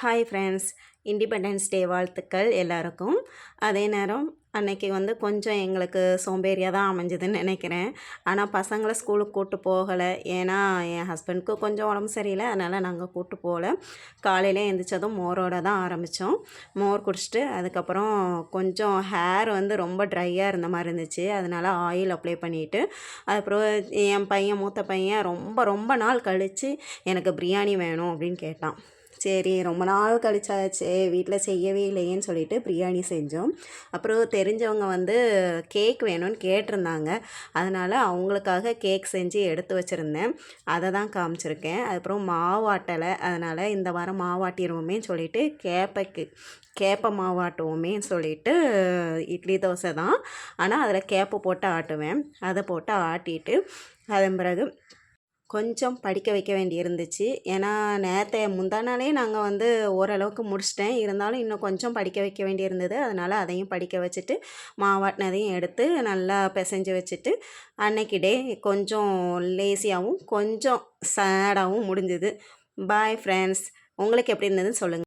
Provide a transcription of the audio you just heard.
Hi friends, independence day வாழ்த்துக்கள் எல்லாருக்கும். அதே நேரம் அன்னைக்கு கொஞ்சம் எங்களுக்கு சோம்பேறியாக தான் அமைஞ்சதுன்னு நினைக்கிறேன். ஆனால் பசங்களை ஸ்கூலுக்கு கூப்பிட்டு போகலை. ஏன்னா என் ஹஸ்பண்டுக்கு கொஞ்சம் உடம்பு சரியில்லை, அதனால் நாங்கள் கூப்பிட்டு போகல. காலையிலே எழுந்திரிச்சதும் மோரோடு தான் ஆரம்பித்தோம். மோர் குடிச்சிட்டு அதுக்கப்புறம் கொஞ்சம் ஹேர் ரொம்ப ட்ரையாக இருந்த மாதிரி இருந்துச்சு. அதனால் ஆயில் அப்ளை பண்ணிவிட்டு அதுக்கப்புறம் என் பையன் மூத்த பையன் ரொம்ப ரொம்ப நாள் கழித்து எனக்கு பிரியாணி வேணும் அப்படின்னு கேட்டான். சரி, ரொம்ப நாள் கழிச்சாச்சு, வீட்டில் செய்யவே இல்லையேன்னு சொல்லிட்டு பிரியாணி செஞ்சோம். அப்புறம் தெரிஞ்சவங்க கேக் வேணும்னு கேட்டிருந்தாங்க. அதனால் அவங்களுக்காக கேக் செஞ்சு எடுத்து வச்சுருந்தேன். அதை தான் காமிச்சிருக்கேன். அதுக்கப்புறம் மாவாட்டலை, அதனால் இந்த வாரம் மாவாட்டிடுவோமே சொல்லிட்டு கேப்பை மாவாட்டுவோமே சொல்லிட்டு இட்லி தோசை தான். ஆனால் அதில் கேப்பை போட்டு ஆட்டுவேன். அதை போட்டு ஆட்டிட்டு அதன் பிறகு கொஞ்சம் படிக்க வைக்க வேண்டி இருந்துச்சு. ஏன்னா முந்தா நாளே நாங்கள் ஓரளவுக்கு முடிச்சிட்டேன். இருந்தாலும் இன்னும் கொஞ்சம் படிக்க வைக்க வேண்டி இருந்தது. அதனால் அதையும் படிக்க வச்சுட்டு மாவாட்டினதையும் எடுத்து நல்லா பிசைஞ்சு வச்சுட்டு அன்னைக்கு டே கொஞ்சம் லேசியாகவும் கொஞ்சம் சேடாகவும் முடிஞ்சுது. Bye friends. உங்களுக்கு எப்படி இருந்ததுன்னு சொல்லுங்கள்.